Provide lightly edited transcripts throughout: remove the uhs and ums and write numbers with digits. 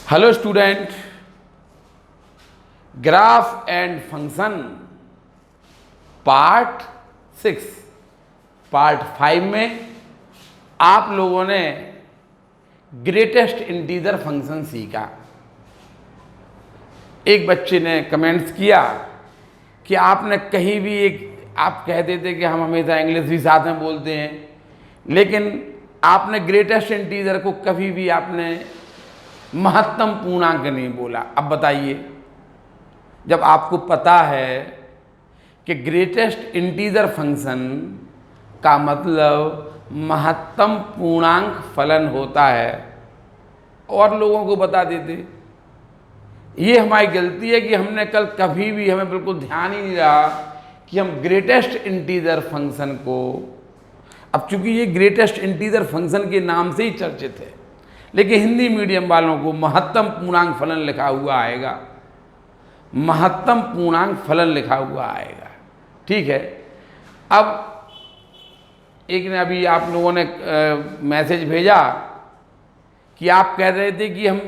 Hello student, graph and function part 6 part 5 में आप लोगों ने ग्रेटेस्ट इंटीजर फंक्शन सीखा। एक बच्चे ने कमेंट्स किया कि आपने कहीं भी आप कहते थे कि हम हमेशा इंग्लिश भी साथ में बोलते हैं, लेकिन आपने ग्रेटेस्ट इंटीजर को कभी भी आपने महत्तम पूर्णांक नहीं बोला। अब बताइए, जब आपको पता है कि ग्रेटेस्ट इंटीजर फंक्शन का मतलब महत्तम पूर्णांक फलन होता है और लोगों को बता देते। ये हमारी गलती है कि हमने कल कभी भी, हमें बिल्कुल ध्यान ही नहीं रहा कि हम ग्रेटेस्ट इंटीजर फंक्शन को, अब चूंकि ये ग्रेटेस्ट इंटीजर फंक्शन के नाम से ही चर्चित है, लेकिन हिंदी मीडियम वालों को महत्तम पूर्णांक फलन लिखा हुआ आएगा, महत्तम पूर्णांक फलन लिखा हुआ आएगा। ठीक है। अब एक ने अभी आप लोगों ने मैसेज भेजा कि आप कह रहे थे कि हम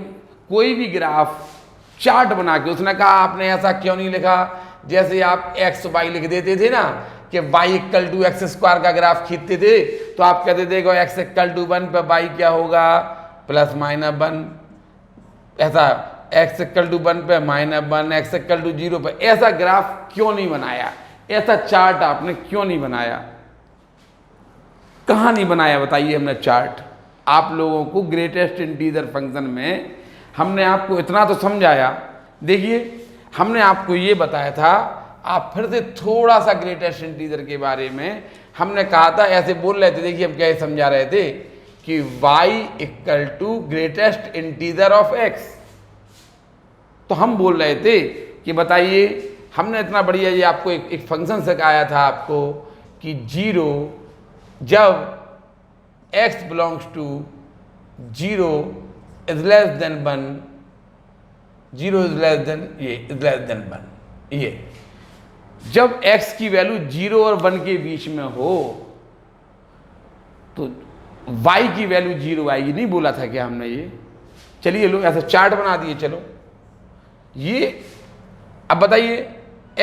कोई भी ग्राफ चार्ट बना के, उसने कहा आपने ऐसा क्यों नहीं लिखा जैसे आप एक्स वाई लिख देते थे ना, कि y equal to x square का ग्राफ खींचते थे तो आप कहते थे कि एक्स इक्वल टू 1 पर y क्या होगा प्लस माइनस 1, ऐसा x इक्वल टू 1 पे माइनस 1, x इक्वल टू 0 पे। ऐसा ग्राफ क्यों नहीं बनाया, ऐसा चार्ट आपने क्यों नहीं बनाया, कहाँ नहीं बनाया बताइए हमने चार्ट। आप लोगों को ग्रेटेस्ट इंटीजर फंक्शन में हमने आपको इतना तो समझाया। देखिए, हमने आपको ये बताया था, आप फिर से थोड़ा सा ग्रेटेस्ट इंटीजर के बारे में हमने कहा था, ऐसे बोल रहे थे। देखिए हम क्या समझा रहे थे कि y equal to greatest integer of x। तो हम बोल रहे थे कि बताइए, हमने इतना बढ़िया ये आपको एक फंक्शन सिखाया था आपको कि 0 जब x belongs to 0 is less than 1, 0 is less than ये इज लेस देन 1, ये जब x की वैल्यू 0 और 1 के बीच में हो तो y की वैल्यू 0 आएगी। नहीं बोला था क्या हमने ये? चलिए लो ऐसा चार्ट बना दिए। चलो ये अब बताइए,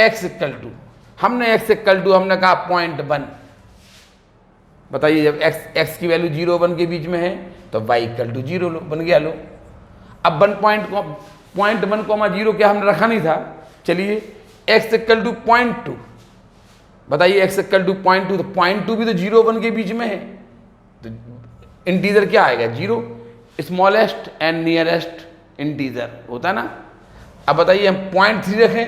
x इक्वल टू, हमने x इक्वल टू हमने कहा 0.1। बताइए, जब x की वैल्यू 0 1 के बीच में है तो y इक्वल टू 0 लो, बन गया। लो अब 0.1, क्या हमने रखा नहीं था। चलिए x इक्वल टू 0.2, बताइए x इक्वल टू 0.2, तो 0.2 भी तो 0 1 के बीच में है, तो इंटीजर क्या आएगा 0, स्मॉलेस्ट एंड नियरेस्ट इंटीजर होता है ना। अब बताइए हम 0.3 रखें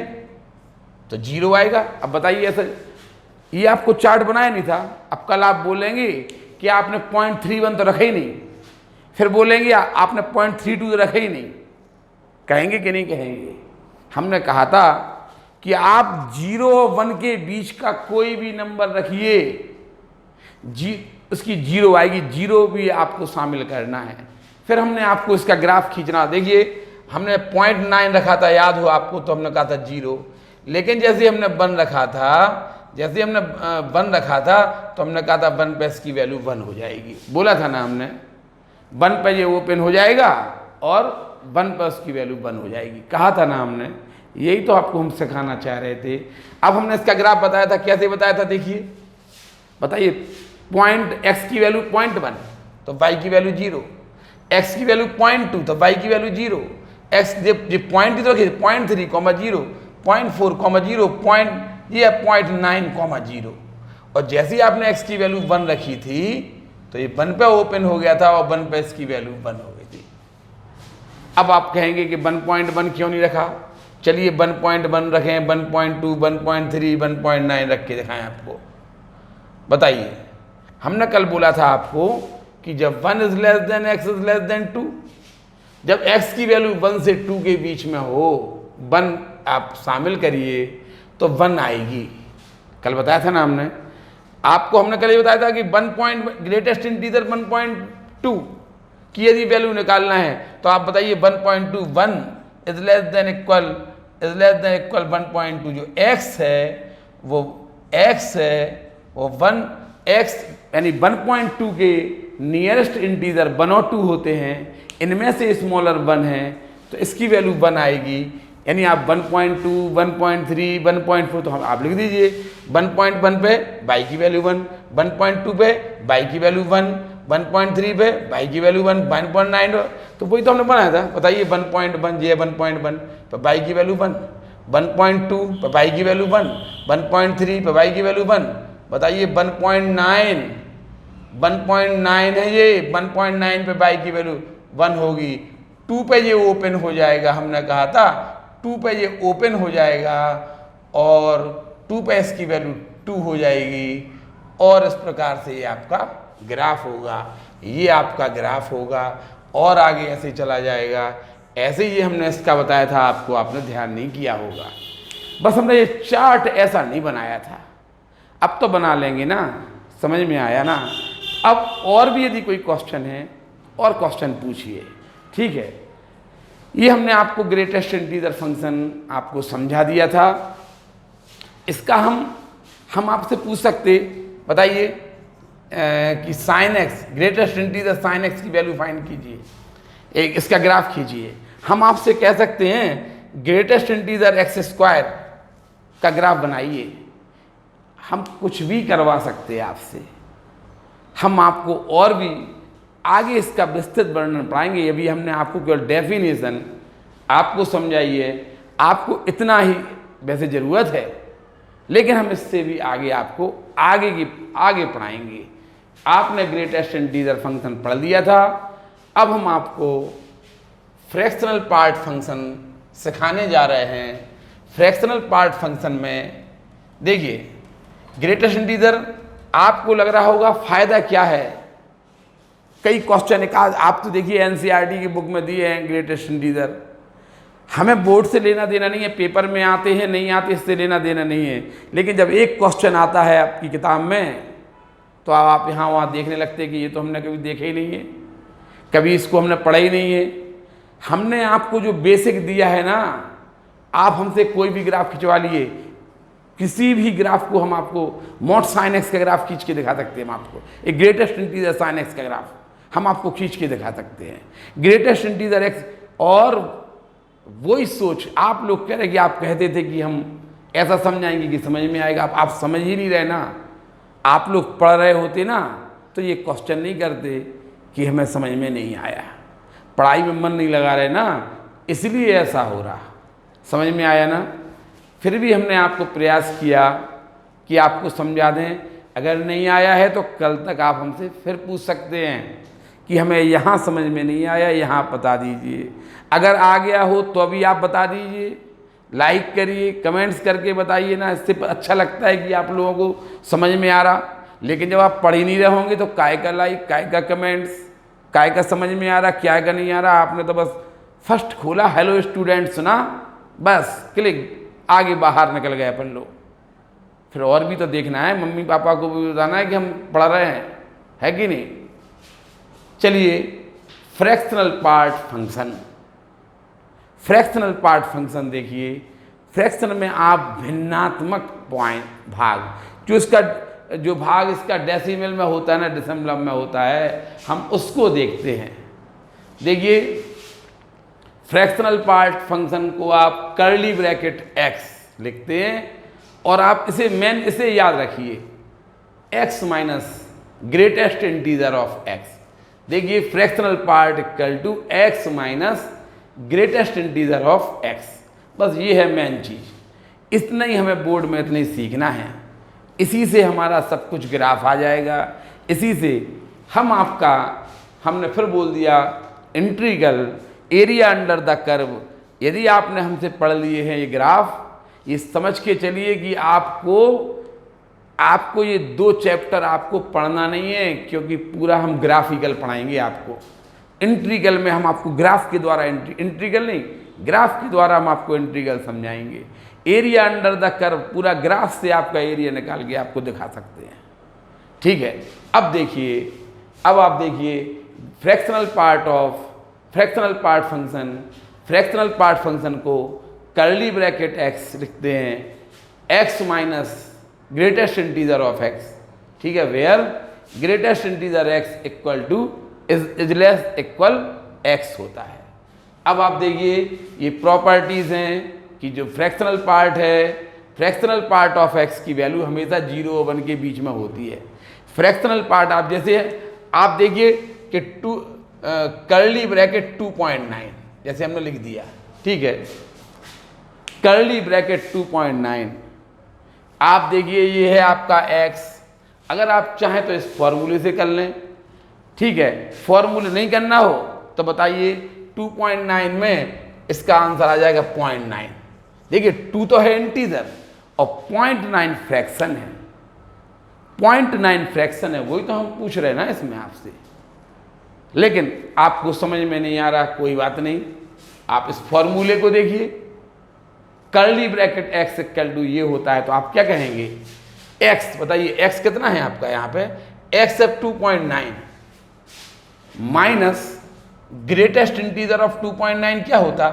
तो 0 आएगा। अब बताइए, ऐसा ये आपको चार्ट बनाया नहीं था। अब कल आप बोलेंगे कि आपने 0.31 तो रखा ही नहीं, फिर बोलेंगे आपने 0.32 तो रखा ही नहीं, कहेंगे कि नहीं कहेंगे? हमने कहा था कि आप 0 और 1 के बीच का कोई भी नंबर रखिए, उसकी 0 आएगी, 0 भी आपको शामिल करना है। फिर हमने आपको इसका ग्राफ खींचना। देखिए हमने 0.9 रखा था, याद हो आपको, तो हमने कहा था 0, लेकिन जैसे हमने 1 रखा था, जैसे हमने 1 रखा था तो हमने कहा था 1 पे इसकी वैल्यू 1 हो जाएगी। बोला था ना हमने, 1 पे ये ओपन हो जाएगा और 1 पे उसकी वैल्यू 1 हो जाएगी, कहा था ना हमने। यही तो आपको हम सिखाना चाह रहे थे। अब हमने इसका ग्राफ बताया था, कैसे बताया था? देखिए बताइए, x की वैल्यू 0.1 तो y की वैल्यू 0, x की वैल्यू 0.2 तो y की वैल्यू 0, x ये पॉइंट तो रखिए 0.3, 0, 0.4, 0, ये 0.9, 0। और जैसे ही आपने x की वैल्यू 1 रखी थी तो ये 1 पे ओपन हो गया था और 1 पे इसकी वैल्यू 1 हो गई थी। अब आप कहेंगे कि 1.1 क्यों नहीं रखा? चलिए 1.1 रखें, 1.2, 1.3, 1.9 रख के दिखाएं आपको। बताइए, हमने कल बोला था आपको कि जब 1 is less then x is less then 2, जब x की वैल्यू 1 से 2 के बीच में हो, 1 आप शामिल करिए तो 1 आएगी। कल बताया था ना हमने आपको, हमने कल ये बताया था कि ग्रेटेस्ट इंटीजर 1.2 की यदि वैल्यू निकालना है तो आप बताइए 1.2, 1 इज लेस देन इक्वल 1.2। जो x है वो 1x यानी 1.2 के नियरेस्ट इंटीजर 1 और 2 होते हैं, इनमें से स्मॉलर 1 है तो इसकी वैल्यू 1 आएगी, यानी आप 1.2, 1.3, 1.4 तो हम आप लिख दीजिए 1.1 पे y की वैल्यू 1, 1.2 पे y की वैल्यू 1, 1.3 पे y की वैल्यू 1, 1.9 तो वही तो हमने बनाया था। बताइए 1.1 ये 1.1 पे y की वैल्यू 1, 1.2 पे y की वैल्यू 1, 1.3 पे y की वैल्यू 1, बताइए 1.9 है ये, 1.9 पे y की वैल्यू 1 होगी। 2 पे ये ओपन हो जाएगा, हमने कहा था 2 पे ये ओपन हो जाएगा और 2 पे इसकी वैल्यू 2 हो जाएगी और इस प्रकार से ये आपका ग्राफ होगा, ये आपका ग्राफ होगा और आगे ऐसे चला जाएगा। ऐसे ही हमने इसका बताया था आपको, आपने ध्यान नहीं किया होगा। बस हमने ये चार्ट ऐसा नहीं बनाया था, अब तो बना लेंगे ना, समझ में आया ना। अब और भी यदि कोई क्वेश्चन है और क्वेश्चन पूछिए, ठीक है। ये हमने आपको ग्रेटेस्ट इंटीजर फंक्शन आपको समझा दिया था। इसका हम आपसे पूछ सकते, बताइए कि sine x, greatest integer sine x की वैल्यू फाइंड कीजिए, एक इसका ग्राफ खींचिए। हम आपसे कह सकते हैं ग्रेटेस्ट इंटीजर एक्स स्क्वायर का ग्राफ बनाइए। हम कुछ भी करवा सकते हैं आपसे, हम आपको और भी आगे इसका विस्तृत वर्णन पढ़ाएंगे। अभी हमने आपको केवल डेफिनेशन आपको समझाइए, आपको इतना ही वैसे ज़रूरत है, लेकिन हम इससे भी आगे आपको आगे पढ़ाएंगे। आपने ग्रेटेस्ट इंटीजर फंक्शन पढ़ लिया था, अब हम आपको फ्रैक्शनल पार्ट फंक्शन सिखाने जा रहे हैं। फ्रैक्शनल पार्ट फंक्शन में देखिए ग्रेटेस्ट इंटीजर, आपको लग रहा होगा फ़ायदा क्या है। कई क्वेश्चन एक आप तो देखिए एनसीईआरटी की बुक में दिए हैं ग्रेटेस्ट इंटीजर, हमें बोर्ड से लेना देना नहीं है, पेपर में आते हैं नहीं आते इससे लेना देना नहीं है। लेकिन जब एक क्वेश्चन आता है आपकी किताब में तो आप यहाँ वहाँ देखने लगते हैं कि ये तो हमने कभी देखा ही नहीं है, कभी इसको हमने पढ़ा ही नहीं है। हमने आपको जो बेसिक दिया है ना, आप हमसे कोई भी ग्राफ खिंचवा लिए, किसी भी ग्राफ को हम आपको मॉड साइन एक्स का ग्राफ खींच के दिखा सकते हैं। हम आपको एक ग्रेटेस्ट इंटीजर साइन एक्स का ग्राफ हम आपको खींच के दिखा सकते हैं, ग्रेटेस्ट इंटीजर एक्स। और वही सोच आप लोग कह रहे कि आप कहते थे कि हम ऐसा समझाएंगे कि समझ में आएगा, आप समझ ही नहीं रहे ना। आप लोग पढ़ रहे होते ना तो ये क्वेश्चन नहीं करते कि हमें समझ में नहीं आया, पढ़ाई में मन नहीं लगा रहे ना, इसलिए ऐसा हो रहा। समझ में आया ना। फिर भी हमने आपको प्रयास किया कि आपको समझा दें। अगर नहीं आया है तो कल तक आप हमसे फिर पूछ सकते हैं कि हमें यहाँ समझ में नहीं आया, यहाँ बता दीजिए। अगर आ गया हो तो अभी आप बता दीजिए, लाइक करिए, कमेंट्स करके बताइए ना, इससे अच्छा लगता है कि आप लोगों को समझ में आ रहा। लेकिन जब आप पढ़ ही नहीं रहे होंगे तो काय का लाइक, काय का कमेंट्स, काय का समझ में आ रहा, क्या का नहीं आ रहा। आपने तो बस फर्स्ट खोला, हेलो स्टूडेंट सुना, बस क्लिक, आगे बाहर निकल गए अपन लोग। फिर और भी तो देखना है, मम्मी पापा को भी बताना है कि हम पढ़ रहे हैं, है कि नहीं। चलिए fractional part function, fractional part function देखिए। फ्रैक्शन में आप भिन्नात्मक पॉइंट भाग, जो भाग इसका डेसिमल में होता है ना, दशमलव में होता है, हम उसको देखते हैं। देखिए फ्रैक्शनल पार्ट फंक्शन को आप कर्ली ब्रैकेट x लिखते हैं और आप इसे याद रखिए, x minus greatest integer of x। देखिए fractional part equal to x minus greatest integer of x। बस ये है मेन चीज़, इतना ही हमें बोर्ड में इतना ही सीखना है। इसी से हमारा सब कुछ ग्राफ आ जाएगा। इसी से हमने फिर बोल दिया integral area under the curve. यदि आपने हमसे पढ़ लिए हैं ये ग्राफ, ये समझ के चलिए कि आपको ये 2 चैप्टर आपको पढ़ना नहीं है, क्योंकि पूरा हम ग्राफिकल पढ़ाएंगे आपको। इंटीग्रल में हम आपको ग्राफ के द्वारा, इंटीग्रल नहीं ग्राफ के द्वारा हम आपको इंटीग्रल समझाएंगे। एरिया अंडर द कर्व, पूरा ग्राफ से आपका एरिया निकाल के आपको दिखा सकते हैं, ठीक है। अब आप देखिए फ्रैक्शनल पार्ट फंक्शन को कर्ली ब्रैकेट x लिखते हैं, x minus greatest integer of x, ठीक है, where greatest integer x equal to is less equal x होता है। अब आप देखिए ये प्रॉपर्टीज़ हैं कि जो फ्रैक्शनल पार्ट है, फ्रैक्शनल पार्ट ऑफ एक्स की वैल्यू हमेशा 0 और 1 के बीच में होती है। फ्रैक्शनल पार्ट आप जैसे आप देखिए कि कर्ली ब्रैकेट 2.9 जैसे हमने लिख दिया, ठीक है, कर्ली ब्रैकेट 2.9। आप देखिए ये है आपका x। अगर आप चाहें तो इस फॉर्मूले से कर लें, ठीक है। फॉर्मूले नहीं करना हो तो बताइए 2.9 में इसका आंसर आ जाएगा 0.9। देखिए 2 तो है इंटीजर और 0.9 फ्रैक्शन है, 0.9 फ्रैक्शन है, वही तो हम पूछ रहे हैं ना इसमें आपसे। लेकिन आपको समझ में नहीं आ रहा, कोई बात नहीं, आप इस फॉर्मूले को देखिए। Curly bracket x equal to ये होता है तो आप क्या कहेंगे, x बताइए x कितना है आपका यहाँ पे, x है 2.9 माइनस ग्रेटेस्ट इंटीजर ऑफ 2.9 क्या होता।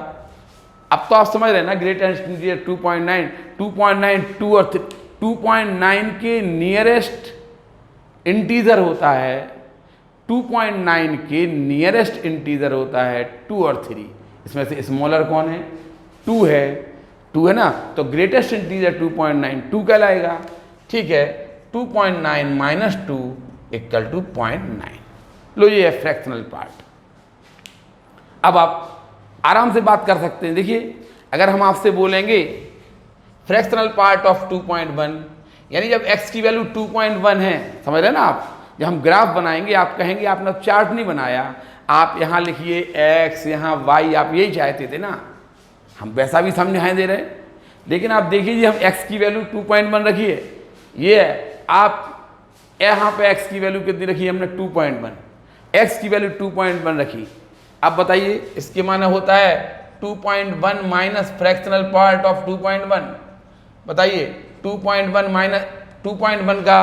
अब तो आप समझ रहे हैं ना, ग्रेटेस्ट इंटीजर 2.9, 2.9 2 और 2.9 के नियरेस्ट इंटीजर होता है, 2.9 के नियरेस्ट इंटीजर होता है 2 और 3। इसमें से स्मॉलर कौन है, 2 है, 2 है ना, तो ग्रेटेस्ट इंटीजर 2.9 2 कहलाएगा, ठीक है। 2.9 माइनस 2 इक्वल टू 0.9। लो ये है फ्रैक्शनल पार्ट। अब आप आराम से बात कर सकते हैं। देखिए अगर हम आपसे बोलेंगे फ्रैक्शनल पार्ट ऑफ 2.1, यानी जब x की वैल्यू 2.1 है, समझ रहे हैं ना आप, जब हम ग्राफ बनाएंगे आप कहेंगे आपने चार्ट नहीं बनाया, आप यहाँ लिखिए x, यहाँ y, आप यही चाहते थे ना, हम वैसा भी समझाए दे रहे हैं। लेकिन आप देखिए जी हम x की वैल्यू 2.1 रखिए, ये है, आप यहाँ पे x की वैल्यू कितनी रखी हमने 2.1, x की वैल्यू 2.1 रखी। अब बताइए इसके माने होता है 2.1 माइनस फ्रैक्शनल पार्ट ऑफ 2.1। बताइए 2.1 माइनस 2.1 का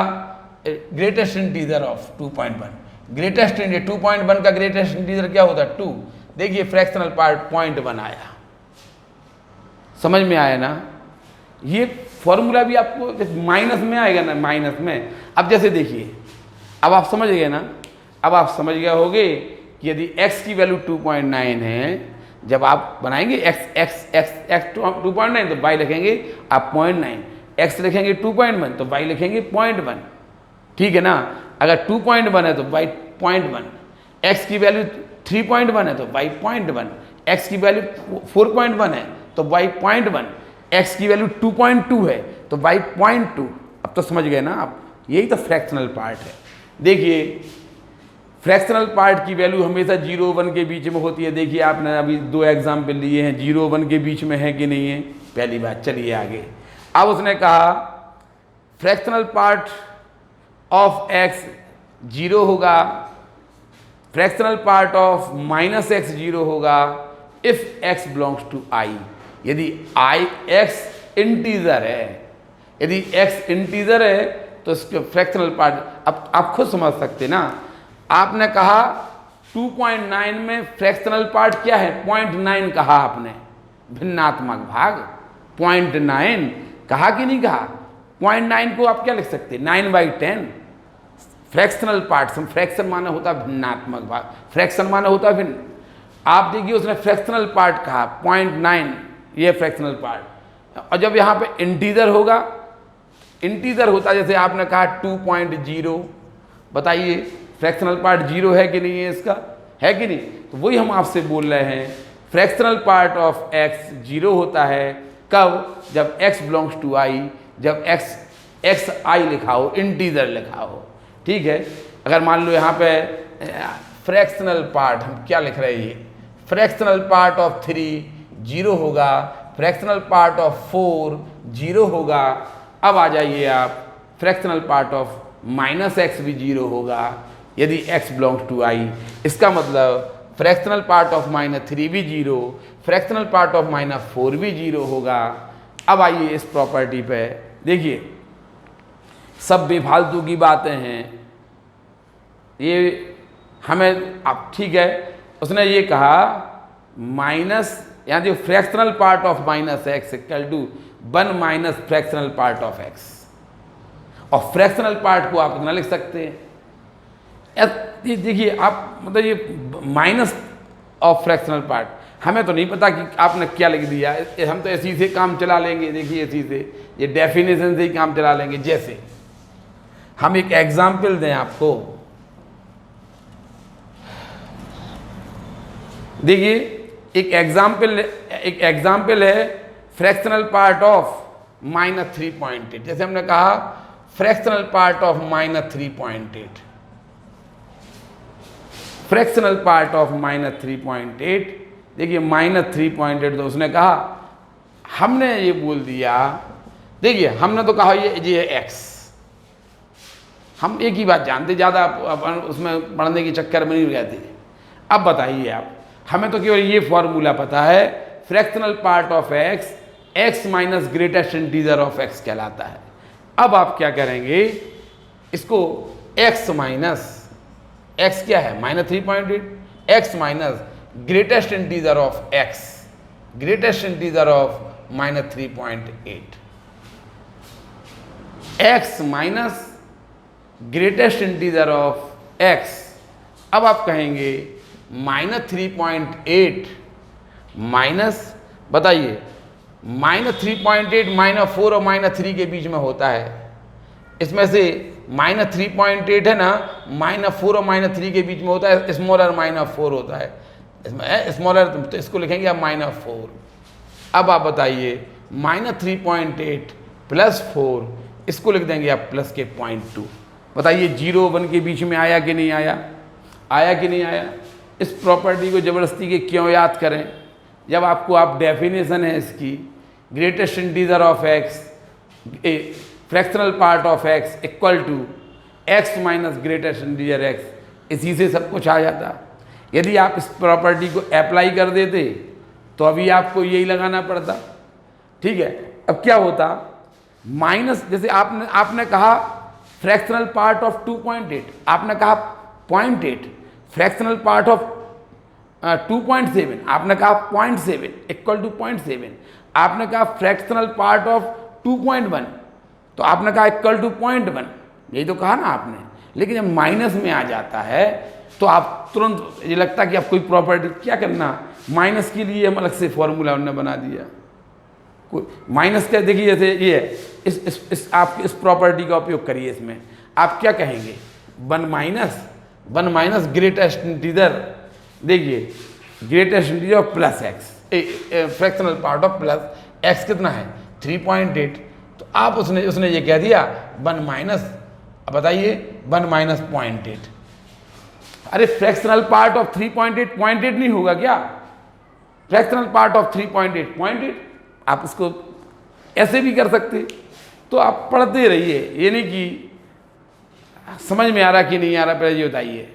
greatest integer of 2.1, greatest integer 2.1 का ग्रेटेस्ट इंटीजर क्या होता है 2। देखिए फ्रैक्शनल पार्ट 0.1 आया, समझ में आया ना। ये फॉर्मूला भी आपको माइनस में आएगा ना, माइनस में। अब जैसे देखिए, अब आप समझ गए ना, अब आप समझ गए होंगे कि यदि x की वैल्यू 2.9 है, जब आप बनाएंगे x 2.9 तो y लिखेंगे आप 0.9, x लिखेंगे 2.1 तो y लिखेंगे 0.1, ठीक है ना। अगर 2.1 है तो y 0.1, x की वैल्यू 3.1 है तो y 0.1, x की वैल्यू 4.1 है तो y 0.1, x की वैल्यू 2.2 है तो y 0.2। अब तो समझ गए ना आप, यही तो फ्रैक्शनल पार्ट है। देखिए फ्रैक्शनल पार्ट की वैल्यू हमेशा 0 1 के बीच में होती है। देखिए आपने अभी 2 एग्जाम्पल लिए हैं, 0 1 के बीच में है कि नहीं है, पहली बात। चलिए आगे, अब उसने कहा फ्रैक्शनल पार्ट ऑफ x 0 होगा, fractional part of minus x 0 होगा if x belongs to i। यदि x इंटीजर है, यदि x इंटीजर है तो इसके फ्रैक्शनल पार्ट, अब आप खुद समझ सकते ना। आपने कहा 2.9 में फ्रैक्शनल पार्ट क्या है, 0.9 कहा आपने, भिन्नात्मक भाग 0.9 कहा कि नहीं कहा। 0.9 को आप क्या लिख सकते, 9/10 फ्रैक्शनल पार्ट। फ्रैक्शन माने होता है भिन्नात्मक भाग, फ्रैक्शन माने होता है भिन्न। आप देखिए उसने फ्रैक्शनल पार्ट कहा 0.9, ये फ्रैक्शनल पार्ट। और जब यहाँ पे इंटीजर होगा, इंटीजर होता जैसे आपने कहा 2.0, बताइए फ्रैक्शनल पार्ट 0 है कि नहीं है, इसका है कि नहीं। तो वही हम आपसे बोल रहे हैं, फ्रैक्शनल पार्ट ऑफ x 0 होता है कब, जब x बिलोंग्स टू i, जब x i लिखा हो, इंटीजर लिखा हो, ठीक है। अगर मान लो यहाँ पे फ्रैक्शनल पार्ट हम क्या लिख रहे हैं, फ्रैक्शनल पार्ट ऑफ 3 0 होगा, फ्रैक्शनल पार्ट ऑफ 4 0 होगा। अब आ जाइए आप, fractional part of minus x भी 0 होगा यदि x बिलोंग्स टू i। इसका मतलब फ्रैक्शनल पार्ट ऑफ -3 भी 0, फ्रैक्शनल पार्ट ऑफ -4 भी 0 होगा। अब आइए इस प्रॉपर्टी पे, देखिए सब बेफालतू की बातें हैं ये हमें। अब ठीक है, उसने ये कहा माइनस, यानी जो fractional part of -x equal to 1 minus fractional part of x। और फ्रैक्शनल पार्ट को आप इतना लिख सकते हैं, देखिए आप मतलब ये माइनस ऑफ फ्रैक्शनल पार्ट। हमें तो नहीं पता कि आपने क्या लिख दिया, हम तो ऐसी से काम चला लेंगे। देखिए ऐसी से, ये डेफिनेशन से ही काम चला लेंगे। जैसे हम एक एग्जाम्पल दें आपको, देखिए एक एग्जाम्पल है फ्रैक्शनल पार्ट ऑफ -3.8। जैसे हमने कहा fractional part of -3.8, fractional part of -3.8। देखिए -3.8 तो उसने कहा, हमने ये बोल दिया, देखिए हमने तो कहा ये x, हम एक ही बात जानते, ज़्यादा उसमें पढ़ने के चक्कर में नहीं रहते। अब बताइए आप, हमें तो केवल ये फॉर्मूला पता है, fractional part of x minus greatest integer of x कहलाता है। अब आप क्या करेंगे, इसको x माइनस, x क्या है -3.8, x minus greatest integer of x, greatest integer of -3.8, x minus greatest integer of x। अब आप कहेंगे -3.8 माइनस, बताइए -3.8 -4 और -3 के बीच में होता है। इसमें से -3.8 है ना, -4 और -3 के बीच में होता है, स्मॉलर -4 होता है, इसमें स्मॉलर, तो इसको लिखेंगे आप -4। अब आप बताइए -3.8 + 4, इसको लिख देंगे आप प्लस के 0.2। बताइए 0 1 के बीच में आया कि नहीं आया, आया कि नहीं आया। इस प्रॉपर्टी को ज़बरदस्ती के क्यों याद करें, जब आपको आप डेफिनेशन है इसकी, greatest integer of x, fractional part of x equal to x minus greatest integer x, इसी से सब कुछ आ जाता। यदि आप इस प्रॉपर्टी को अप्लाई कर देते तो अभी आपको यही लगाना पड़ता, ठीक है। अब क्या होता, माइनस, जैसे आपने कहा फ्रैक्शनल पार्ट ऑफ 2.8, आपने कहा 0.8, फ्रैक्शनल पार्ट ऑफ 2.7, आपने कहा 0.7 इक्वल टू 0.7, आपने कहा फ्रैक्शनल पार्ट ऑफ 2.1, तो आपने कहा इक्वल टू 0.1, यही तो कहा ना आपने। लेकिन जब माइनस में आ जाता है तो आप तुरंत, ये लगता कि आप कोई प्रॉपर्टी, क्या करना, माइनस के लिए हम अलग से फॉर्मूला उन्होंने बना दिया। माइनस का देखिए जैसे ये इस आप इस प्रॉपर्टी का उपयोग करिए, इसमें आप क्या कहेंगे, 1 माइनस ग्रेटेस्ट इंटीजर, देखिए greatest integer of plus x, fractional part of plus x कितना है 3.8, तो आप उसने ये कह दिया 1 माइनस, अब बताइए 1 माइनस 0.8। अरे फ्रैक्शनल पार्ट ऑफ 3.8 0.8 नहीं होगा क्या, फ्रैक्शनल पार्ट ऑफ 3.8 0.8, आप इसको ऐसे भी कर सकते। तो आप पढ़ते रहिए, ये नहीं कि समझ में आ रहा कि नहीं आ रहा, पहले ये बताइए,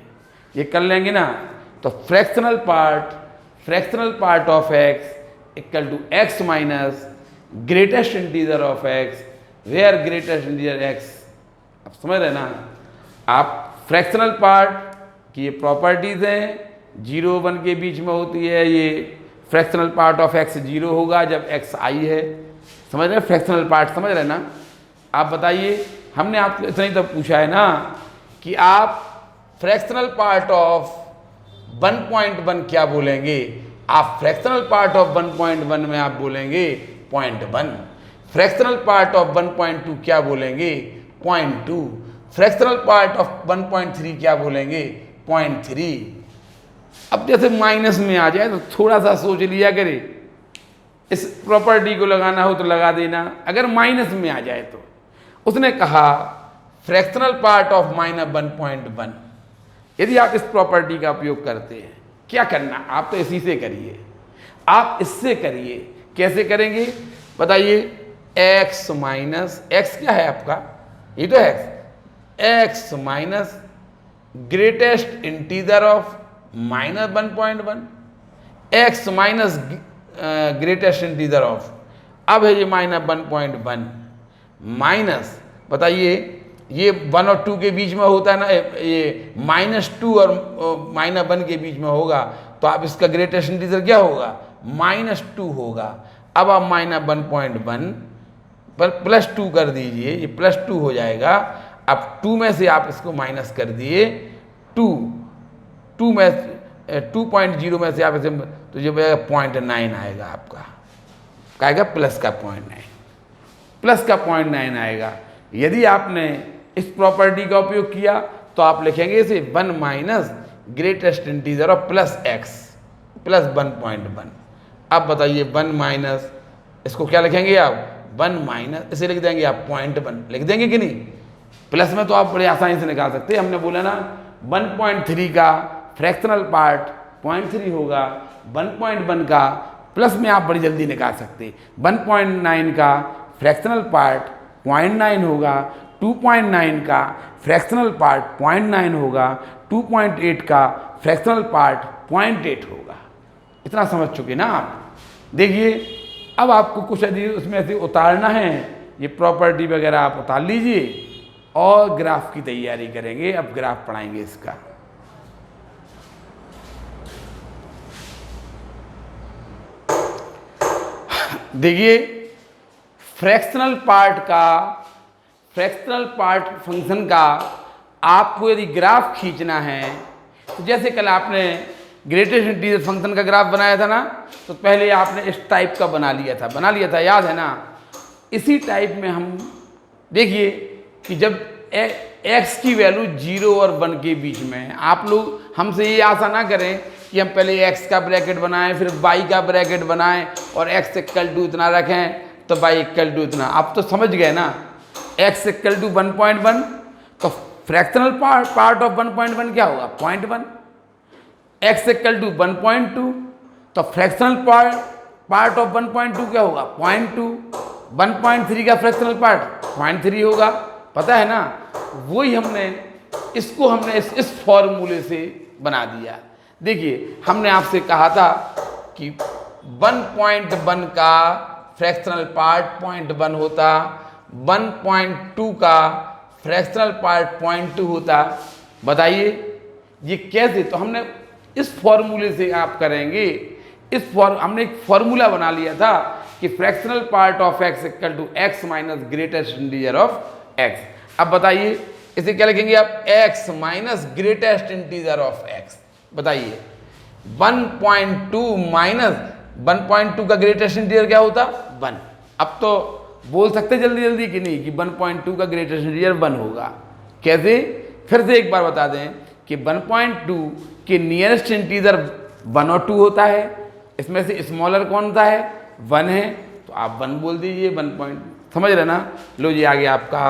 ये कर लेंगे ना। तो fractional part of x equal to x minus greatest integer of x, where greatest integer x, आप समझ रहे ना। आप फ्रैक्शनल पार्ट की ये प्रॉपर्टीज हैं, 0 1 के बीच में होती है, ये फ्रैक्शनल पार्ट ऑफ x 0 होगा जब x i है, समझ रहे, फ्रैक्शनल पार्ट समझ रहे ना। आप बताइए, हमने आपको इतना ही तो पूछा है ना कि आप फ्रैक्शनल पार्ट ऑफ 1.1 क्या बोलेंगे, आप फ्रैक्शनल पार्ट ऑफ 1.1 में आप बोलेंगे 0.1, फ्रैक्शनल पार्ट ऑफ 1.2 क्या बोलेंगे 0.2, फ्रैक्शनल पार्ट ऑफ 1.3 क्या बोलेंगे 0.3। अब जैसे माइनस में आ जाए तो थोड़ा सा सोच लिया करे, इस प्रॉपर्टी को लगाना हो तो लगा देना, अगर माइनस में आ जाए तो। उसने कहा फ्रैक्शनल पार्ट ऑफ -1.1, यदि आप इस प्रॉपर्टी का उपयोग करते हैं, क्या करना, आप तो इसी से करिए, आप इससे करिए। कैसे करेंगे बताइए, x माइनस, x क्या है आपका, ये तो x minus greatest integer of -1.1, x minus greatest integer of, अब है ये -1.1 माइनस, बताइए ये 1 और 2 के बीच में होता है ना, ये -2 और -1 के बीच में होगा, तो आप इसका ग्रेटेस्ट इंटीजर क्या होगा -2 होगा। अब आप -1.1 पर +2 कर दीजिए, ये +2 हो जाएगा। अब 2 में से आप इसको माइनस कर दिए, 2 में 2.0 में से आप इसे तो ये बचेगा 0.9 आएगा आपका, क्या आएगा? प्लस का 0.9, प्लस का 0.9 आएगा। यदि आपने इस प्रॉपर्टी का उपयोग किया तो आप लिखेंगे इसे 1 minus greatest integer of plus x plus 1.1। अब बताइए 1 माइनस, इसको क्या लिखेंगे आप? 1 माइनस, इसे लिख देंगे आप 0.1 लिख देंगे कि नहीं? प्लस में तो आप बड़े आसानी से निकाल सकते हैं। हमने बोला ना 1.3 का फ्रैक्शनल पार्ट 0.3 होगा, 1.1 का प्लस में आप बड़ी जल्दी निकाल सकते हैं। 1.9 का फ्रैक्शनल पार्ट 0.9 होगा, 2.9 का फ्रैक्शनल पार्ट 0.9 होगा, 2.8 का फ्रैक्शनल पार्ट 0.8 होगा। इतना समझ चुके ना आप? देखिए अब आपको कुछ यदि उसमें से उतारना है, ये प्रॉपर्टी वगैरह आप उतार लीजिए और ग्राफ की तैयारी करेंगे। अब ग्राफ पढ़ाएंगे इसका। देखिए फ्रैक्शनल पार्ट फंक्शन का आपको यदि ग्राफ खींचना है तो जैसे कल आपने ग्रेटेस्ट इंटीजर फंक्शन का ग्राफ बनाया था ना, तो पहले आपने इस टाइप का बना लिया था, याद है ना? इसी टाइप में हम देखिए कि जब x की वैल्यू 0 और 1 के बीच में है, आप लोग हमसे ये आशा ना करें कि हम पहले x का ब्रैकेट बनाएं फिर y का ब्रैकेट बनाएं और x इक्वल टू इतना रखें तो y इक्वल टू इतना। आप तो समझ गए ना, x इक्वल टू 1.1 तो फ्रैक्शनल पार्ट ऑफ 1.1 क्या होगा? 0.1। x इक्वल टू 1.2 तो फ्रैक्शनल पार्ट ऑफ 1.2 क्या होगा? 0.2। 1.3 का फ्रैक्शनल पार्ट 0.3 होगा। पता है ना? वही हमने इस फॉर्मूले से बना दिया। देखिए हमने आपसे कहा था कि 1.1 का फ्रैक्शनल पार्ट 0.1 होता, 1.2 का फ्रैक्शनल पार्ट 0.2 होता। बताइए ये कैसे? तो हमने इस फॉर्मूले से आप करेंगे। हमने एक फॉर्मूला बना लिया था कि fractional part of x equal to x minus greatest integer of x। अब बताइए इसे क्या लिखेंगे आप? x minus greatest integer of x। बताइए 1.2 माइनस 1.2 का ग्रेटेस्ट इंटीजर क्या होता? 1। अब तो बोल सकते जल्दी जल्दी कि नहीं कि 1.2 का ग्रेटेस्ट इंटीजर 1 होगा। कैसे? फिर से एक बार बता दें कि 1.2 के नियरेस्ट इंटीजर 1 और 2 होता है। इसमें से स्मॉलर कौन सा है? 1 है, तो आप 1 बोल दीजिए। 1 समझ रहे ना? लो जी आ गया आपका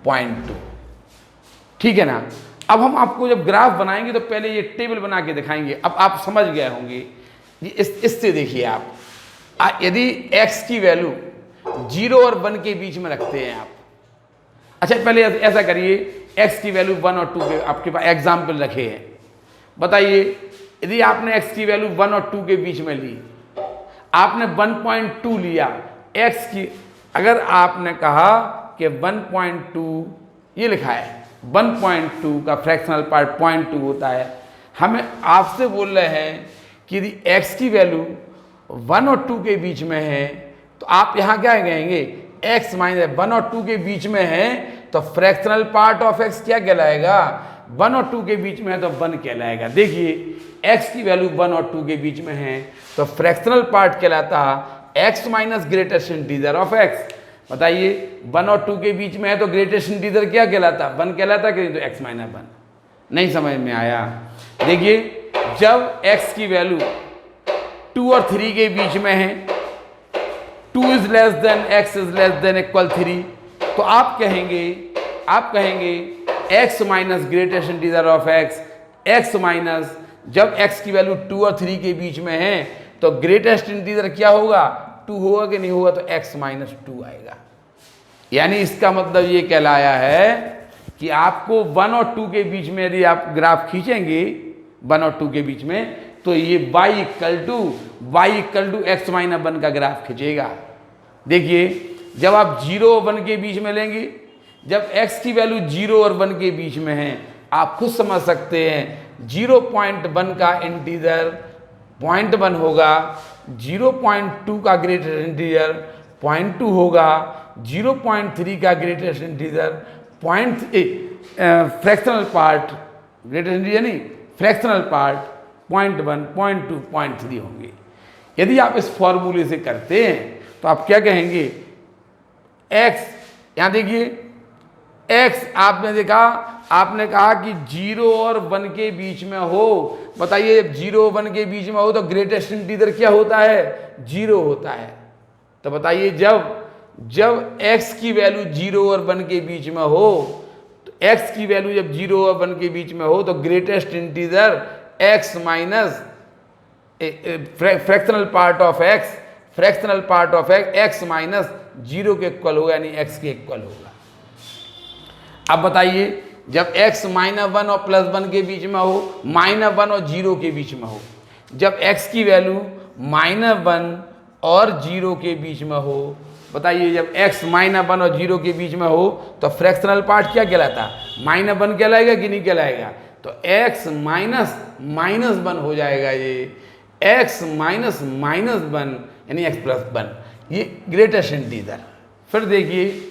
0.2। ठीक है ना? अब हम आपको जब ग्राफ बनाएंगे तो पहले ये टेबल बना के दिखाएंगे। अब आप समझ गए होंगे। इससे देखिए आप यदि x की वैल्यू 0 और 1 के बीच में रखते हैं आप। अच्छा पहले ऐसा करिए, x की वैल्यू 1 और 2 के आपके पास एग्जाम्पल रखे हैं। बताइए यदि आपने x की वैल्यू 1 और 2 के बीच में ली, आपने 1.2 लिया x की, अगर आपने कहा कि 1.2 ये लिखा है 1.2 का फ्रैक्शनल पार्ट 0.2 होता है, हमें आपसे बोल रहे हैं कि यदि x की वैल्यू 1 और 2 के बीच में है तो आप यहाँ क्या कहेंगे? x माइनस 1 और 2 के बीच में है तो फ्रैक्शनल पार्ट ऑफ x क्या कहलाएगा? 1 और 2 के बीच में है तो 1 कहलाएगा। देखिए x की वैल्यू 1 और 2 के बीच में है तो फ्रैक्शनल पार्ट कहलाता x minus greatest integer of x। बताइए 1 और 2 के बीच में है तो ग्रेटेस्ट इंटीजर क्या कहलाता? 1 कहलाता कि तो x माइनस 1। नहीं समझ में आया? देखिए जब x की वैल्यू 2 और 3 के बीच में है, 2 is less then x is less than equal 3, तो आप कहेंगे x minus greatest integer of x minus, जब x की वैल्यू 2 और 3 के बीच में है तो ग्रेटेस्ट इंटीजर क्या होगा? 2 होगा कि नहीं होगा? तो x माइनस 2 आएगा। यानी इसका मतलब ये कहलाया है कि आपको 1 और 2 के बीच में यदि आप ग्राफ खींचेंगे 1 और 2 के बीच में तो ये y equal to x minus 1 का ग्राफ खींचेगा। देखिए जब आप 0 और 1 के बीच में लेंगे, जब x की वैल्यू 0 और 1 के बीच में है, आप खुद समझ सकते हैं 0.1 का इंटीजर 0.1 होगा, 0.2 का ग्रेटेस्ट इंटीजर 0.2 होगा, 0.3 का greatest integer fractional part, greatest integer नहीं फ्रैक्शनल पार्ट 0.1, 0.2, 0.3 होंगे। यदि आप इस फॉर्मूले से करते हैं तो आप क्या कहेंगे, x, यहाँ देखिए x आपने देखा, आपने कहा कि 0 और 1 के बीच में हो। बताइए जब 0 और 1 के बीच में हो तो ग्रेटेस्ट इंटीजर क्या होता है, 0 होता है। तो बताइए जब x की वैल्यू 0 और 1 के बीच में हो, तो x की वैल्यू जब 0 और 1 के बीच में हो तो greatest integer x minus fractional part of x minus 0 के इक्वल होगा, यानी x के इक्वल होगा। अब बताइए जब x -1 और +1 के बीच में हो, -1 और 0 के बीच में हो, जब x की वैल्यू -1 और 0 के बीच में हो, बताइए जब x -1 और 0 के बीच में हो तो फ्रैक्शनल पार्ट क्या कहलाता, -1 कहलाएगा कि नहीं कहलाएगा। तो x -1 हो जाएगा, ये x -1 यानी x + 1, ये ग्रेटेस्ट इंटीजर। फिर देखिए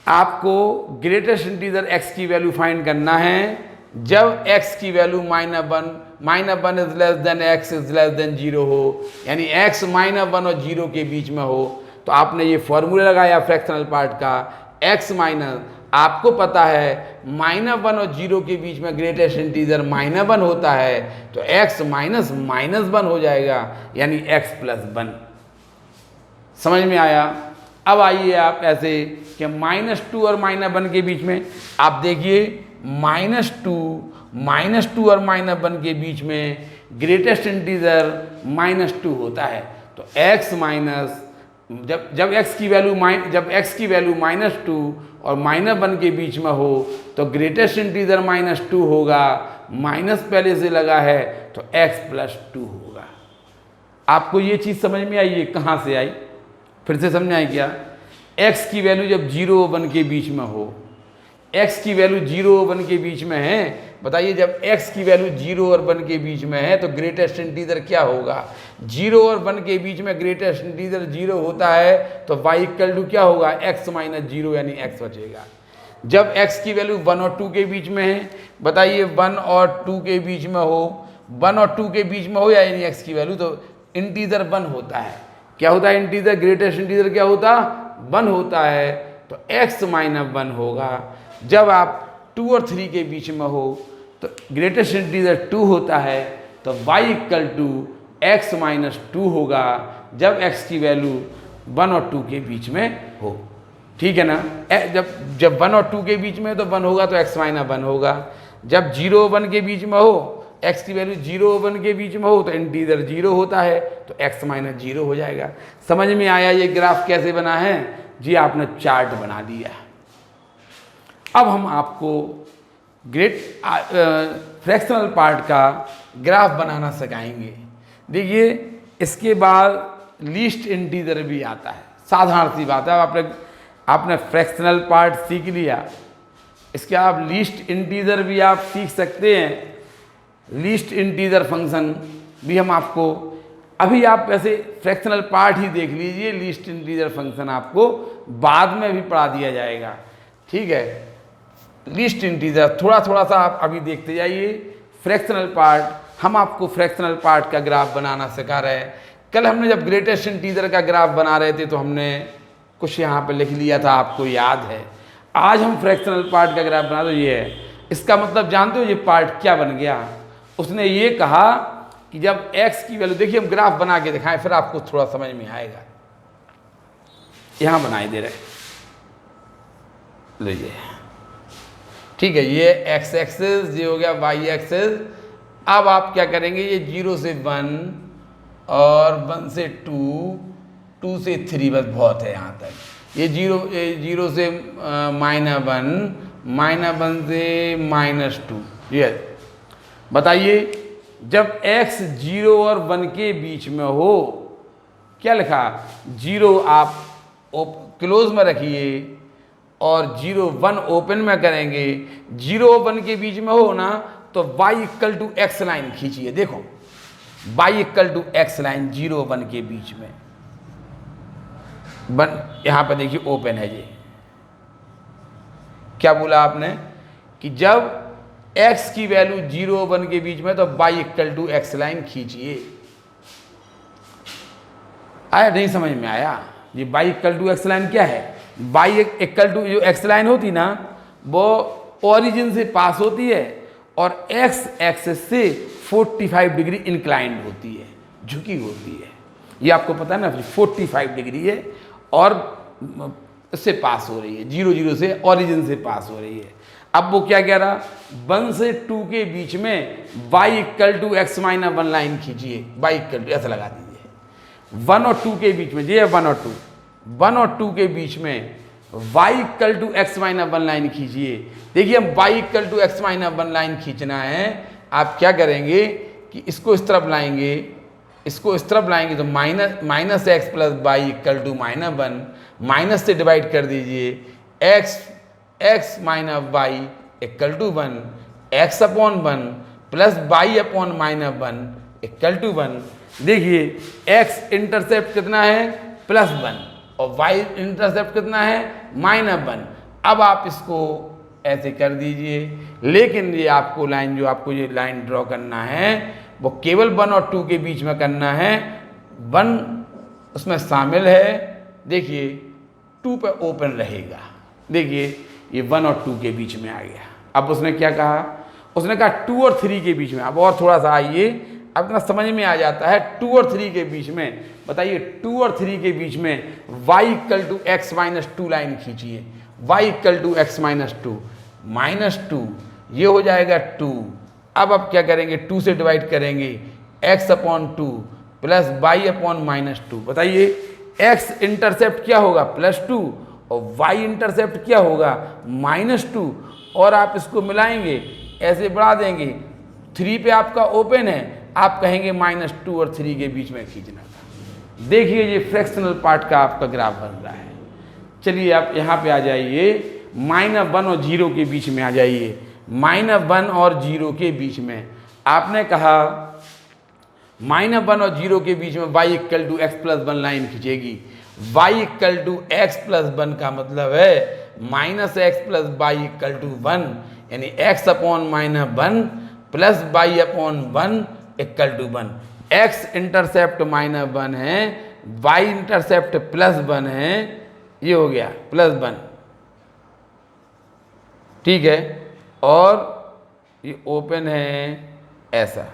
आपको ग्रेटेस्ट इंटीजर x की वैल्यू फाइंड करना है जब x की value -1 is less then x is less then 0 हो, यानी x -1 और 0 के बीच में हो। तो आपने ये फॉर्मूला लगाया फ्रैक्शनल पार्ट का, x माइनस, आपको पता है -1 और 0 के बीच में ग्रेटेस्ट इंटीजर -1 होता है, तो x -1 हो जाएगा, यानी x + 1। समझ में आया। अब आइए आप ऐसे कि -2 और -1 के बीच में, आप देखिए -2 और -1 के बीच में ग्रेटेस्ट इंटीजर -2 होता है। तो x माइनस, जब x की वैल्यू -2 और -1 के बीच में हो तो ग्रेटेस्ट इंटीजर -2 होगा, माइनस पहले से लगा है तो x + 2 होगा। आपको ये चीज़ समझ में आई, ये कहाँ से आई, फिर से समझ आई क्या। x की वैल्यू जब 0 और 1 के बीच में हो, x की वैल्यू 0 और 1 के बीच में है, बताइए जब x की वैल्यू 0 और 1 के बीच में है तो ग्रेटेस्ट इंटीजर क्या होगा, 0 और 1 के बीच में ग्रेटेस्ट इंटीजर 0 होता है, तो y = क्या होगा, x - 0 यानी x बचेगा। जब x की वैल्यू 1 और 2 के बीच में है, बताइए 1 और 2 के बीच में हो, 1 और 2 के बीच में हो यानी x की वैल्यू, तो इंटीजर 1 होता है। क्या होता है इंटीजर, ग्रेटेस्ट इंटीजर क्या होता, 1 होता है, तो x - 1 होगा। जब आप 2 और 3 के बीच में हो तो ग्रेटेस्ट इंटीजर 2 होता है, तो y = x - 2 होगा जब x की वैल्यू 1 और 2 के बीच में हो। ठीक है ना। जब 1 और 2 के बीच में तो 1 होगा तो x - 1 होगा। जब 0 और 1 के बीच में हो, x की वैल्यू 0 और 1 के बीच में हो तो इंटीजर 0 होता है, तो x - 0 हो जाएगा। समझ में आया ये ग्राफ कैसे बना है जी, आपने चार्ट बना दिया। अब हम आपको फ्रैक्शनल पार्ट का ग्राफ बनाना सिखाएंगे। देखिए इसके बाद लीस्ट इंटीजर भी आता है, साधारण सी बात है। आपने फ्रैक्शनल पार्ट सीख लिया, इसके आप लीस्ट इंटीजर भी आप सीख सकते हैं। लीस्ट इंटीजर फंक्शन भी हम आपको, अभी आप वैसे फ्रैक्शनल पार्ट ही देख लीजिए, लीस्ट इंटीजर फंक्शन आपको बाद में भी पढ़ा दिया जाएगा। ठीक है, लीस्ट इंटीजर थोड़ा सा आप अभी देखते जाइए। फ्रैक्शनल पार्ट, हम आपको फ्रैक्शनल पार्ट का ग्राफ बनाना सिखा रहे हैं। कल हमने जब ग्रेटेस्ट इंटीजर का ग्राफ बना रहे थे तो हमने कुछ यहाँ पे लिख लिया था, आपको याद है। आज हम फ्रैक्शनल पार्ट का ग्राफ बना, तो ये है। इसका मतलब जानते हो ये पार्ट क्या बन गया, उसने ये कहा कि जब x की वैल्यू, देखिए हम ग्राफ बना के दिखाएं फिर आपको थोड़ा समझ में आएगा। यहां बनाई दे रहे, लीजिए, ठीक है, ये x एक्सिस, ये हो गया y एक्सिस। अब आप क्या करेंगे, ये 0 से 1 और 1 से 2, 2 से 3, बस बहुत है यहाँ तक। ये 0 से -1, -1 से -2। ये बताइए जब x 0 और 1 के बीच में हो, क्या लिखा, 0 आप क्लोज में रखिए और 0 1 ओपन में करेंगे। 0 और 1 के बीच में हो ना तो y = x लाइन खींचिए। देखो y = x लाइन 0 और 1 के बीच में, यहां पर देखिए ओपन है। ये क्या बोला आपने कि जब x की वैल्यू 0 1 के बीच में, तो y equal to x line खींचिए। आया नहीं समझ में आया? ये y equal to x line क्या है? y इक्वल टू जो एक्स लाइन होती ना वो ओरिजिन से पास होती है और x एक्सिस से 45 डिग्री इंक्लाइंड होती है, झुकी होती है। ये आपको पता है ना, 45 डिग्री है और इससे पास हो रही है, 0 0 से ओरिजिन से पास हो रही है। अब वो क्या कह रहा, 1 से 2 के बीच में y equal to x minus 1 line खींचिए। y इक्वल टू ऐसा लगा दीजिए, 1 और 2 के बीच में, ये 1 और 2, 1 और 2 के बीच में y equal to x minus 1 line खींचिए। देखिए हम y equal to x minus 1 line खींचना है, आप क्या करेंगे कि इसको इस तरफ लाएंगे, इसको इस तरफ लाएंगे तो minus x plus y equal to -1, minus से डिवाइड कर दीजिए, x minus y equal to 1, x upon 1 plus y upon -1 equal to 1। देखिए एक्स इंटरसेप्ट कितना है, +1, और वाई इंटरसेप्ट कितना है, -1। अब आप इसको ऐसे कर दीजिए, लेकिन ये आपको लाइन, जो आपको ये लाइन ड्रॉ करना है वो केवल 1 और 2 के बीच में करना है। 1 उसमें शामिल है, देखिए 2 पे ओपन रहेगा। देखिए ये 1 और 2 के बीच में आ गया। अब उसने क्या कहा, उसने कहा 2 और 3 के बीच में। अब और थोड़ा सा आइए, अब इतना समझ में आ जाता है। 2 और 3 के बीच में, बताइए 2 और 3 के बीच में y equal to x minus 2 line खींचिए। y equal to x minus 2, -2, ये हो जाएगा 2। अब आप क्या करेंगे, 2 से डिवाइड करेंगे, x upon 2 plus y upon -2। बताइए x इंटरसेप्ट क्या होगा, +2, और y इंटरसेप्ट क्या होगा, -2, और आप इसको मिलाएंगे, ऐसे बढ़ा देंगे। 3 पे आपका ओपन है, आप कहेंगे -2 और 3 के बीच में खींचना था। देखिए ये फ्रैक्शनल पार्ट का आपका ग्राफ बन रहा है। चलिए आप यहाँ पे आ जाइए, -1 और 0 के बीच में आ जाइए। -1 और 0 के बीच में आपने कहा -1 और 0 के बीच में y equal to x plus 1 line खींचेगी। y equal to x plus 1 का मतलब है -x plus y equal to 1, यानी x upon -1 plus y upon 1 equal to 1। x intercept -1 है, y इंटरसेप्ट +1 है, ये हो गया +1, ठीक है। और ये ओपन है ऐसा,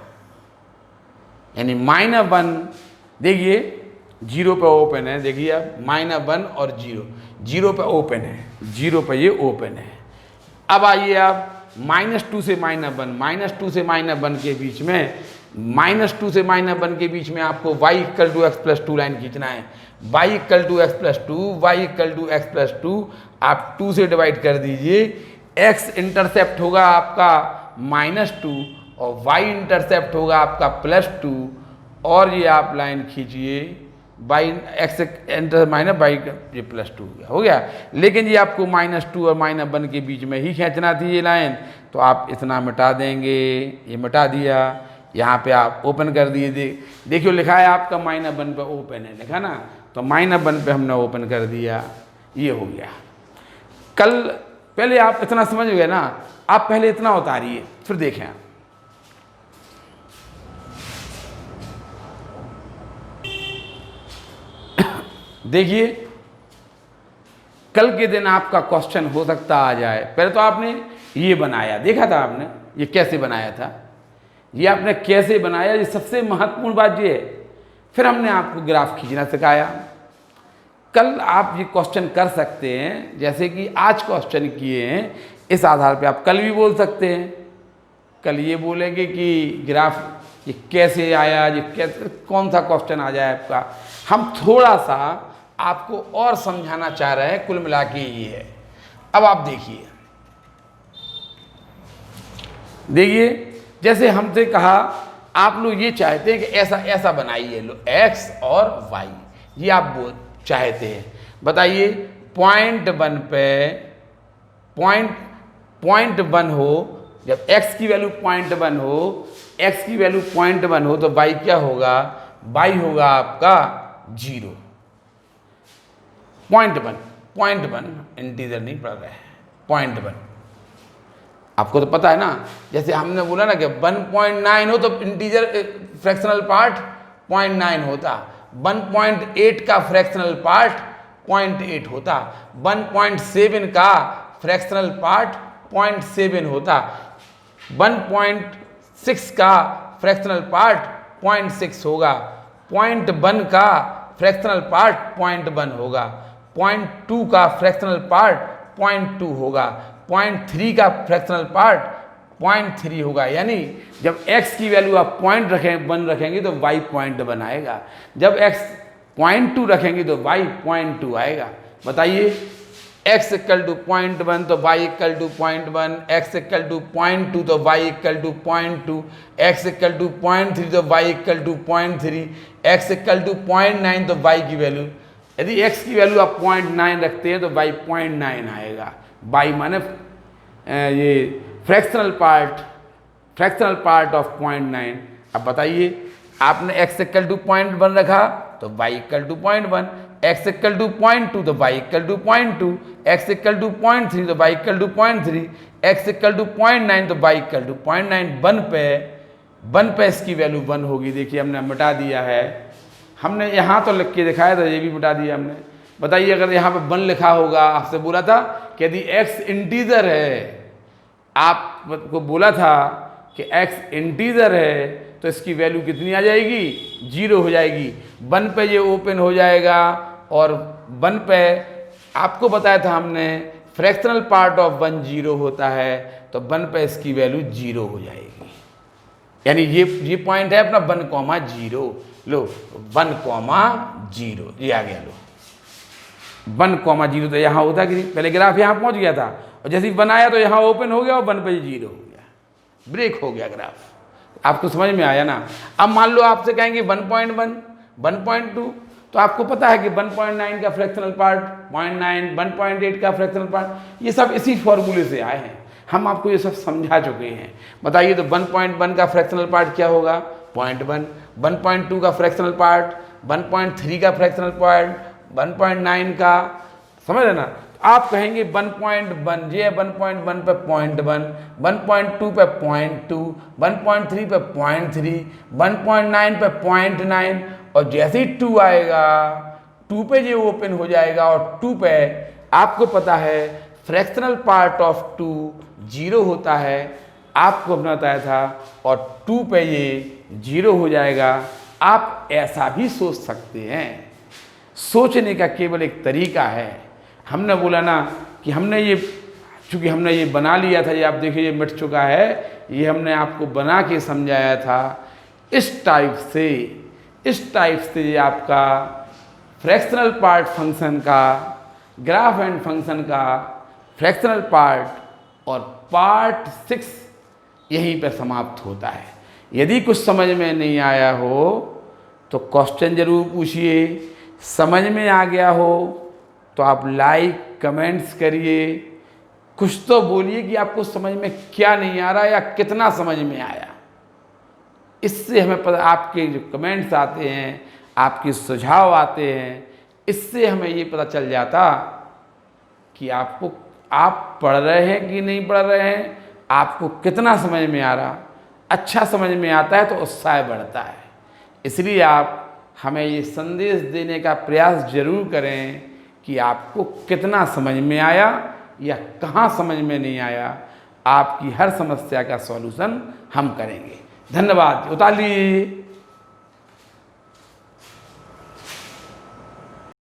यानी -1, देखिए 0 पे ओपन है। देखिए आप -1 और 0 पे ओपन है, 0 पे ये ओपन है। अब आइए आप -2 से -1, -2 से -1 के बीच में, -2 से -1 के बीच में आपको y equal to x plus 2 line खींचना है। y equal to x plus 2, y equal to x plus 2, आप 2 से डिवाइड कर दीजिए। x इंटरसेप्ट होगा आपका -2 और y इंटरसेप्ट होगा आपका +2, और ये आप लाइन खींचिए, y x inter minus y, ये +2 हो गया। लेकिन ये आपको -2 और -1 के बीच में ही खींचना थी ये लाइन, तो आप इतना मिटा देंगे, ये मिटा दिया। यहाँ पे आप ओपन कर दिए, देखियो लिखा है आपका -1 पे ओपन है, लिखा ना, तो -1 पे हमने ओपन कर दिया, ये हो गया। कल पहले आप इतना समझ गए ना, आप पहले इतना उतारिए फिर देखें। देखिए कल के दिन आपका क्वेश्चन हो सकता आ जाए। पहले तो आपने ये बनाया, देखा था आपने ये कैसे बनाया था, ये आपने कैसे बनाया, ये सबसे महत्वपूर्ण बात ये है। फिर हमने आपको ग्राफ खींचना सिखाया। कल आप ये क्वेश्चन कर सकते हैं, जैसे कि आज क्वेश्चन किए हैं, इस आधार पे आप कल भी बोल सकते हैं। कल ये बोलेंगे कि ग्राफ ये कैसे आया, ये कैसे, कौन सा क्वेश्चन आ जाए आपका। हम थोड़ा सा आपको और समझाना चाह रहे हैं, कुल मिला के ये है। अब आप देखिए, जैसे हमसे कहा आप लोग ये चाहते हैं कि ऐसा ऐसा बनाइए, लो x और y, ये आप चाहते हैं। बताइए पॉइंट 1 पे पॉइंट 1 हो, जब x की वैल्यू 0.1 हो, x की वैल्यू 0.1 हो, तो y क्या होगा, y होगा आपका 0। 0.1 इंटीजर नहीं पढ़ रहे हैं, 0.1। आपको तो पता है ना, जैसे हमने बोला ना कि 1.9 हो तो इंटीजर फ्रैक्शनल पार्ट 0.9 होता, 1.8 का फ्रैक्शनल पार्ट 0.8 होता, 1.7 का फ्रैक्शनल पार्ट 0.7 होता, 1.6 का फ्रैक्शनल पार्ट 0.6 होगा, 0.1 का फ्रैक्शनल पार्ट 0.1 होगा, 0.2 का फ्रैक्शनल पार्ट 0.2 होगा, 0.3 का फ्रैक्शनल पार्ट 0.3 होगा। यानी जब x की वैल्यू आप 1 रखेंगे तो y 0.1 आएगा, जब x 0.2 रखेंगे तो y 0.2 आएगा। बताइए, x इक्वल टू 0.1 तो y equal to 0.1, x equal to 0.2 तो y equal to 0.2, x equal to 0.3 तो y equal to 0.3, x equal to 0.9 तो y की वैल्यू, यदि x की वैल्यू आप 0.9 रखते हैं तो y 0.9 आएगा। y माने ये फ्रैक्शनल पार्ट ऑफ 0.9। अब बताइए, आपने x इक्वल टू 0.1 रखा तो y equal to 0.1, x equal to 0.2 तो y equal to 0.2, x equal to 0.3 तो y equal to 0.3, x equal to 0.9 तो y इक्वल टू 0.9। 1 पे इसकी वैल्यू 1 होगी। देखिए हमने मिटा दिया है, हमने यहाँ तो लिख के दिखाया था, ये भी मिटा दिया हमने। बताइए, अगर यहाँ पे 1 लिखा होगा, आपसे बोला था कि यदि x इंटीजर है, आपको बोला था कि x इंटीजर है तो इसकी वैल्यू कितनी आ जाएगी, 0 हो जाएगी। 1 पे ये ओपन हो जाएगा और 1 पे आपको बताया था हमने फ्रैक्शनल पार्ट ऑफ 1 0 होता है, तो 1 पे इसकी वैल्यू 0 हो जाएगी। यानी ये पॉइंट है अपना 1,0। लो 1,0 ये आ गया। लो 1,0 तो यहाँ होता कि नहीं, पहले ग्राफ यहाँ पहुँच गया था और जैसे ही बनाया तो यहाँ ओपन हो गया और 1 पे 0 हो गया, ब्रेक हो गया ग्राफ। आपको समझ में आया ना। अब मान लो आपसे कहेंगे 1.1, 1.2, तो आपको पता है कि 1.9 का फ्रैक्शनल पार्ट 0.9, 1.8 का फ्रैक्शनल पार्ट, ये सब इसी फॉर्मूले से आए हैं, हम आपको ये सब समझा चुके हैं। बताइए, तो 1.1 का फ्रैक्शनल पार्ट क्या होगा, 0.1, 1.2 का फ्रैक्शनल पार्ट, 1.3 का फ्रैक्शनल पार्ट, 1.9 का, समझ रहे ना। आप कहेंगे 1.1, ये 1.1 पे 0.1, 1.2 पे 0.2, 1.3 पे 0.3, 1.9 पे 0.9, और जैसे ही 2 आएगा 2 पे ये ओपन हो जाएगा और 2 पे आपको पता है फ्रैक्शनल पार्ट ऑफ 2 0 होता है, आपको अपना बताया था, और 2 पे ये 0 हो जाएगा। आप ऐसा भी सोच सकते हैं, सोचने का केवल एक तरीका है। हमने बोला ना कि हमने ये, चूँकि हमने ये बना लिया था, ये आप देखिए ये मिट चुका है, ये हमने आपको बना के समझाया था। इस टाइप से ये आपका फ्रैक्शनल पार्ट फंक्शन का, ग्राफ एंड फंक्शन का फ्रैक्शनल पार्ट और पार्ट 6 यहीं पर समाप्त होता है। यदि कुछ समझ में नहीं आया हो तो क्वेश्चन जरूर पूछिए, समझ में आ गया हो तो आप लाइक कमेंट्स करिए, कुछ तो बोलिए कि आपको समझ में क्या नहीं आ रहा या कितना समझ में आया। इससे हमें पता, आपके जो कमेंट्स आते हैं, आपके सुझाव आते हैं, इससे हमें ये पता चल जाता कि आप पढ़ रहे हैं कि नहीं पढ़ रहे हैं, आपको कितना समझ में आ रहा। अच्छा समझ में आता है तो उत्साह बढ़ता है। इसलिए आप हमें ये संदेश देने का प्रयास जरूर करें कि आपको कितना समझ में आया या कहाँ समझ में नहीं आया। आपकी हर समस्या का सॉल्यूशन हम करेंगे। धन्यवाद। उतार लीजिए।